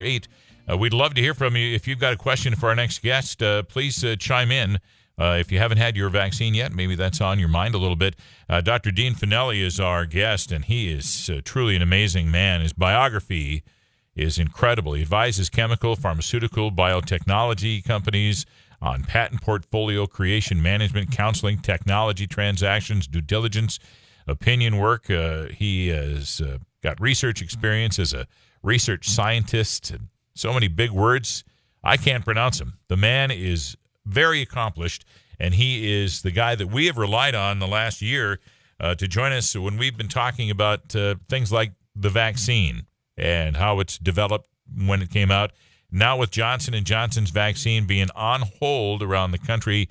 8. We'd love to hear from you. If you've got a question for our next guest, please chime in. If you haven't had your vaccine yet, maybe that's on your mind a little bit. Dr. Dean Fannelli is our guest, and he is truly an amazing man. His biography is incredible. He advises chemical, pharmaceutical, biotechnology companies on patent portfolio creation, management, counseling, technology transactions, due diligence, opinion work. He has got research experience as a research scientist, and so many big words. I can't pronounce them. The man is very accomplished, and he is the guy that we have relied on the last year to join us when we've been talking about things like the vaccine and how it's developed when it came out. Now with Johnson & Johnson's vaccine being on hold around the country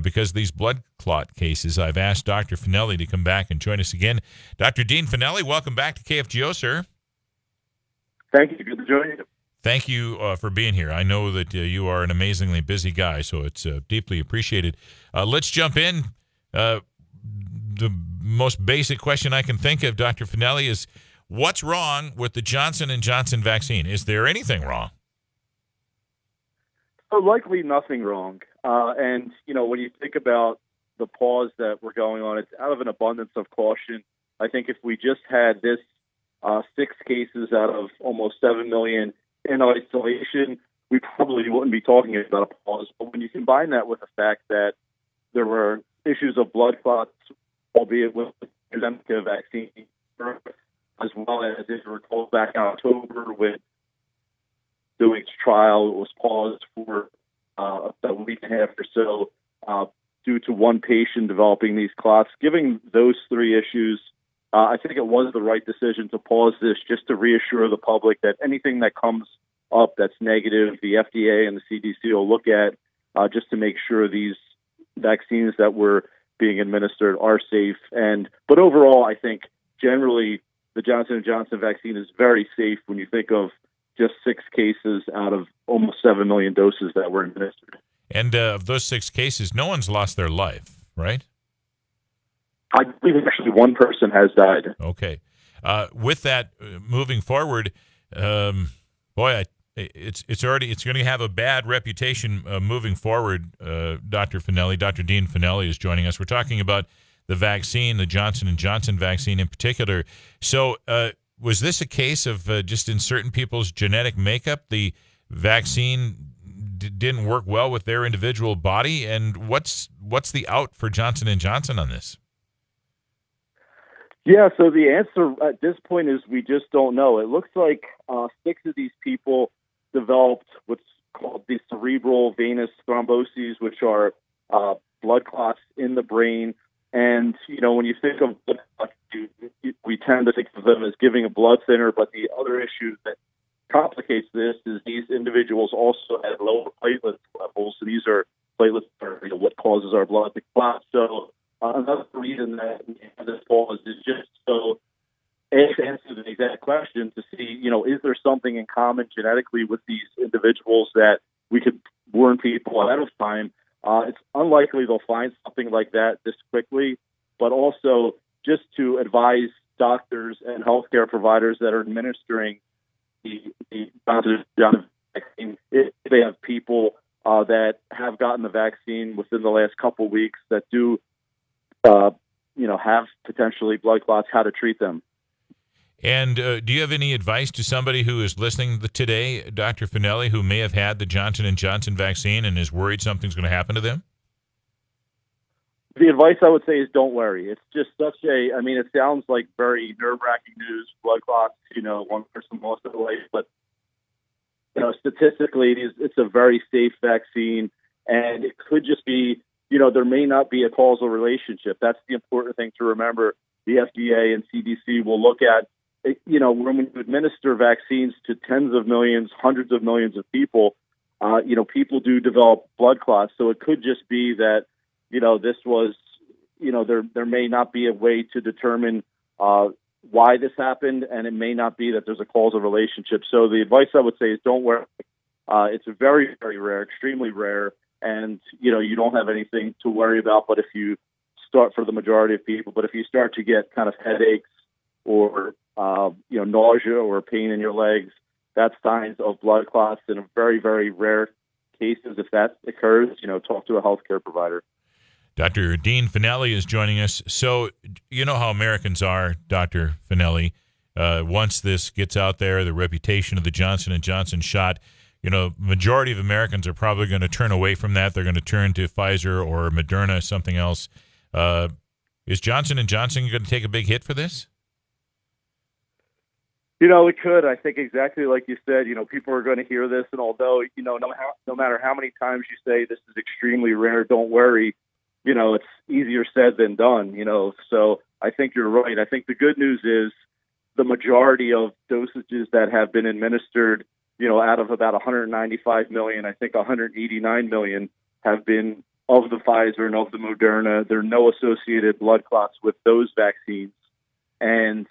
because of these blood clot cases, I've asked Dr. Fannelli to come back and join us again. Dr. Dean Fannelli, welcome back to KFGO, sir. Thank you. Good to join you. Thank you for being here. I know that you are an amazingly busy guy, so it's deeply appreciated. Let's jump in. The most basic question I can think of, Dr. Fannelli, is what's wrong with the Johnson & Johnson vaccine? Is there anything wrong? Likely nothing wrong. And, when you think about the pause that we're going on, it's out of an abundance of caution. I think if we just had this 6 cases out of almost 7 million in isolation, we probably wouldn't be talking about a pause. But when you combine that with the fact that there were issues of blood clots, albeit with the AstraZeneca vaccine, as well as, if you recall, back in October with the week's trial, it was paused for a week and a half or so due to one patient developing these clots. Given those 3 issues, I think it was the right decision to pause this just to reassure the public that anything that comes up that's negative, the FDA and the CDC will look at just to make sure these vaccines that were being administered are safe. But overall, I think generally the Johnson & Johnson vaccine is very safe when you think of just 6 cases out of almost 7 million doses that were administered. And of those 6 cases, no one's lost their life, right? I believe actually one person has died. Okay. With that, moving forward, it's going to have a bad reputation moving forward. Dr. Fannelli, Dr. Dean Fannelli is joining us. We're talking about the vaccine, the Johnson & Johnson vaccine in particular. So was this a case of just in certain people's genetic makeup, the vaccine didn't work well with their individual body? And what's the out for Johnson & Johnson on this? Yeah, so the answer at this point is we just don't know. It looks like 6 of these people developed what's called the cerebral venous thromboses, which are blood clots in the brain. And, when you think of blood clots, we tend to think of them as giving a blood thinner, but the other issue that complicates this is these individuals also have lower platelet levels. So these are platelets are what causes our blood to clot. So another reason that we have this pause is just so to answer the exact question to see, is there something in common genetically with these individuals that we could warn people ahead of time? It's unlikely they'll find something like that this quickly, but also just to advise doctors and healthcare providers that are administering the Johnson & Johnson vaccine, if they have people that have gotten the vaccine within the last couple of weeks that do have potentially blood clots, how to treat them. And do you have any advice to somebody who is listening today, Dr. Fannelli, who may have had the Johnson & Johnson vaccine and is worried something's going to happen to them? The advice I would say is don't worry. It's just it sounds like very nerve-wracking news, blood clots, one person lost their life, but, statistically, it's a very safe vaccine, and it could just be, there may not be a causal relationship. That's the important thing to remember. The FDA and CDC will look at, when you administer vaccines to tens of millions, hundreds of millions of people, people do develop blood clots. So it could just be that, this was, there may not be a way to determine why this happened, and it may not be that there's a causal relationship. So the advice I would say is don't worry. It's very, very rare, extremely rare, and, you don't have anything to worry about. But if you start for the majority of people, but if you start to get kind of headaches or, nausea or pain in your legs, that's signs of blood clots in very, very rare cases. If that occurs, talk to a healthcare provider. Dr. Dean Fanelli is joining us. So you know how Americans are, Dr. Fanelli. Once this gets out there, the reputation of the Johnson & Johnson shot, majority of Americans are probably going to turn away from that. They're going to turn to Pfizer or Moderna, something else. Is Johnson & Johnson going to take a big hit for this? It could. I think exactly like you said, people are going to hear this. And although, no matter how many times you say this is extremely rare, don't worry, it's easier said than done, So I think you're right. I think the good news is the majority of dosages that have been administered, out of about 195 million, I think 189 million have been of the Pfizer and of the Moderna. There are no associated blood clots with those vaccines. And,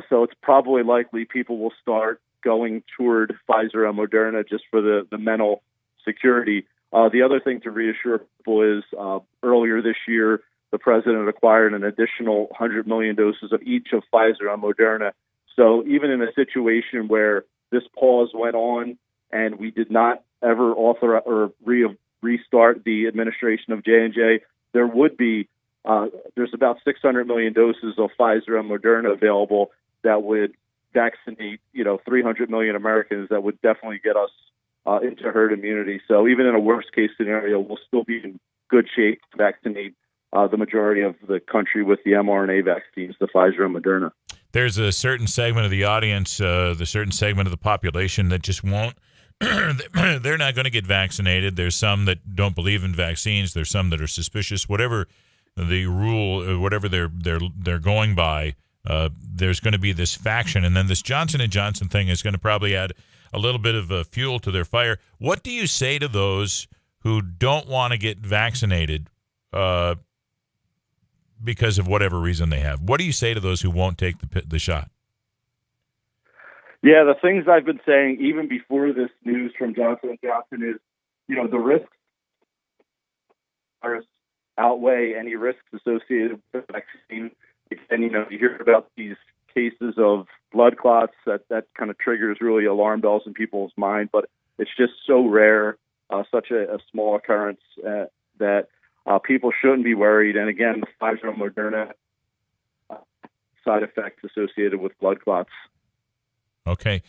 so it's probably likely people will start going toward Pfizer and Moderna just for the mental security. The other thing to reassure people is earlier this year, the president acquired an additional 100 million doses of each of Pfizer and Moderna. So even in a situation where this pause went on and we did not ever authorize or restart the administration of J&J, there would be there's about 600 million doses of Pfizer and Moderna available that would vaccinate 300 million Americans. That would definitely get us into herd immunity. So even in a worst case scenario, we'll still be in good shape to vaccinate the majority of the country with the mRNA vaccines, the Pfizer and Moderna. There's a certain segment of the audience, the certain segment of the population that just won't. They're not going to get vaccinated. There's some that don't believe in vaccines. There's some that are suspicious. Whatever the rule, whatever they're going by, there's going to be this faction, and then this Johnson & Johnson thing is going to probably add a little bit of fuel to their fire. What do you say to those who don't want to get vaccinated because of whatever reason they have? What do you say to those who won't take the shot? Yeah, the things I've been saying even before this news from Johnson & Johnson is, the risks outweigh any risks associated with the vaccine. And, you hear about these cases of blood clots that kind of triggers really alarm bells in people's mind, but it's just so rare, such a small occurrence that people shouldn't be worried. And again, the Pfizer and Moderna side effects associated with blood clots. Okay.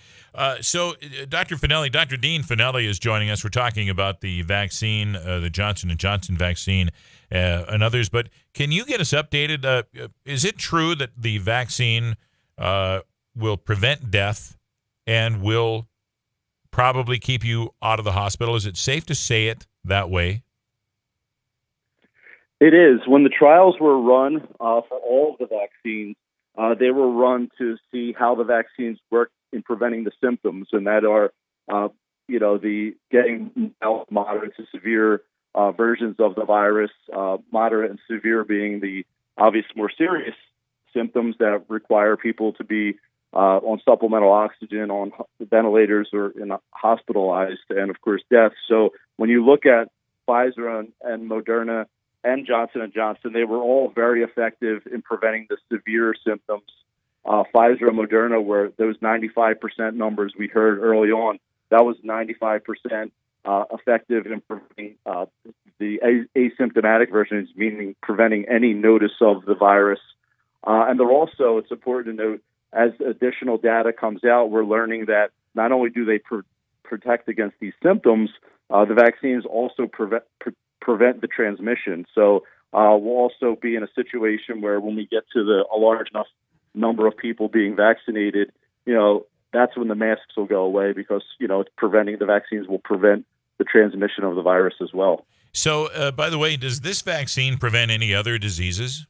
So Dr. Fanelli, Dr. Dean Fanelli is joining us. We're talking about the vaccine, the Johnson & Johnson vaccine and others. But can you get us updated? Is it true that the vaccine will prevent death and will probably keep you out of the hospital? Is it safe to say it that way? It is. When the trials were run for all of the vaccines, they were run to see how the vaccines work in preventing the symptoms, and that are, the getting moderate to severe versions of the virus, moderate and severe being the obvious more serious symptoms that require people to be on supplemental oxygen, on ventilators, or hospitalized, and of course death. So when you look at Pfizer and Moderna and Johnson & Johnson, they were all very effective in preventing the severe symptoms. Pfizer and Moderna were those 95% numbers we heard early on. That was 95% effective in preventing the asymptomatic versions, meaning preventing any notice of the virus. And they're also, it's important to note, as additional data comes out, we're learning that not only do they protect against these symptoms, the vaccines also prevent the transmission. So we'll also be in a situation where when we get to a large enough number of people being vaccinated, that's when the masks will go away, because, it's preventing, the vaccines will prevent the transmission of the virus as well. So, by the way, does this vaccine prevent any other diseases?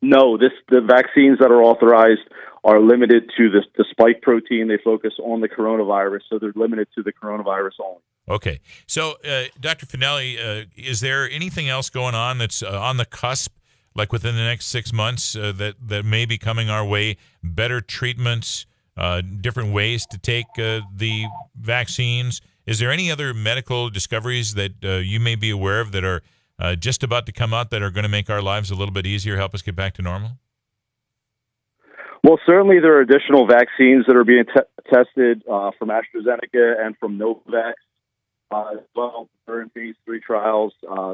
No, the vaccines that are authorized are limited to the spike protein. They focus on the coronavirus, so they're limited to the coronavirus only. Okay. So, Dr. Fanelli, is there anything else going on that's on the cusp, like within the next 6 months, that may be coming our way? Better treatments, different ways to take the vaccines? Is there any other medical discoveries that you may be aware of that are just about to come out that are going to make our lives a little bit easier, help us get back to normal? Well, certainly there are additional vaccines that are being tested from AstraZeneca and from Novavax as well. They're in phase 3 trials.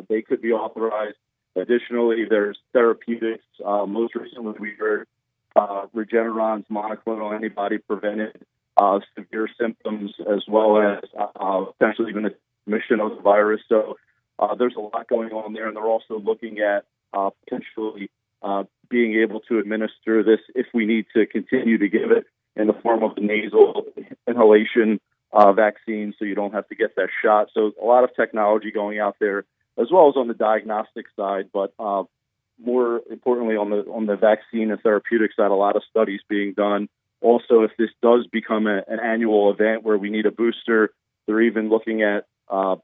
They could be authorized. Additionally, there's therapeutics. Most recently, we heard Regeneron's monoclonal antibody prevented severe symptoms as well as potentially even a transmission of the virus. So there's a lot going on there, and they're also looking at potentially being able to administer this if we need to continue to give it in the form of the nasal inhalation vaccine, so you don't have to get that shot. So a lot of technology going out there, as well as on the diagnostic side, but more importantly on the vaccine and therapeutic side, a lot of studies being done. Also, if this does become an annual event where we need a booster, they're even looking at a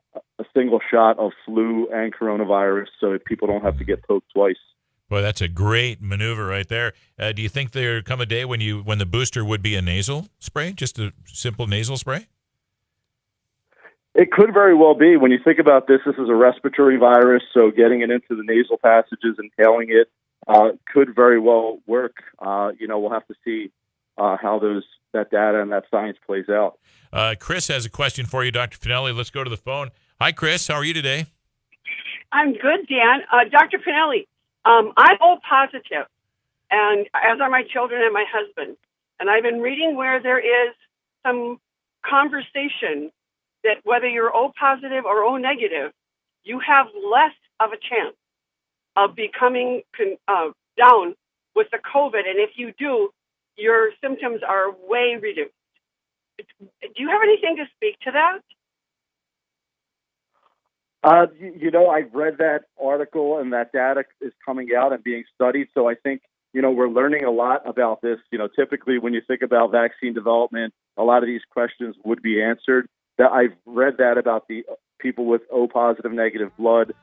single shot of flu and coronavirus, so people don't have to get poked twice. Boy, that's a great maneuver right there. Do you think there come a day when the booster would be a nasal spray, just a simple nasal spray? It could very well be. When you think about this is a respiratory virus, so getting it into the nasal passages, inhaling it, could very well work. We'll have to see how that data and that science plays out. Chris has a question for you, Dr. Fanelli. Let's go to the phone. Hi, Chris. How are you today? I'm good, Dan. Dr. Fanelli, I'm O positive, and as are my children and my husband. And I've been reading where there is some conversation that whether you're O positive or O negative, you have less of a chance of becoming down with the COVID. And if you do, your symptoms are way reduced. Do you have anything to speak to that? I've read that article, and that data is coming out and being studied. So I think, we're learning a lot about this. Typically when you think about vaccine development, a lot of these questions would be answered. That I've read that about the people with O positive negative blood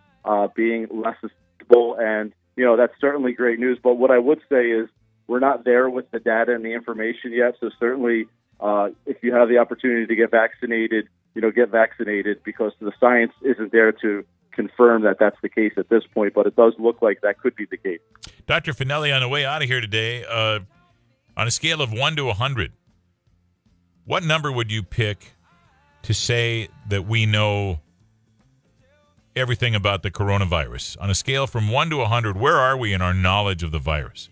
being less susceptible, and that's certainly great news. But what I would say is we're not there with the data and the information yet. So certainly, if you have the opportunity to get vaccinated, get vaccinated, because the science isn't there to confirm that that's the case at this point. But it does look like that could be the case. Dr. Fanelli, on the way out of here today, on a scale of 1 to 100, what number would you pick to say that we know everything about the coronavirus? On a scale from 1 to 100, where are we in our knowledge of the virus?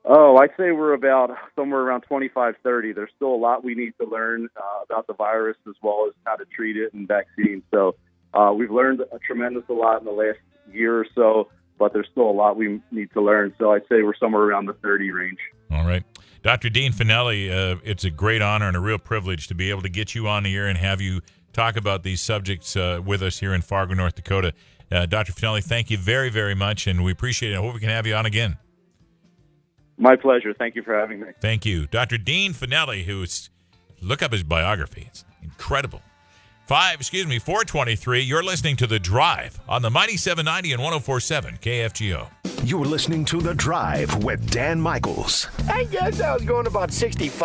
Oh, I'd say we're about somewhere around 25, 30. There's still a lot we need to learn about the virus, as well as how to treat it and vaccines. So we've learned a tremendous lot in the last year or so, but there's still a lot we need to learn. So I'd say we're somewhere around the 30 range. All right. Dr. Dean Fanelli, it's a great honor and a real privilege to be able to get you on the air and have you talk about these subjects with us here in Fargo, North Dakota. Dr. Fanelli, thank you very, very much, and we appreciate it. I hope we can have you on again. My pleasure. Thank you for having me. Thank you. Dr. Dean Fanelli, look up his biography. It's incredible. 423, you're listening to The Drive on the Mighty 790 and 104.7 KFGO. You're listening to The Drive with Dan Michaels. I guess I was going about 65.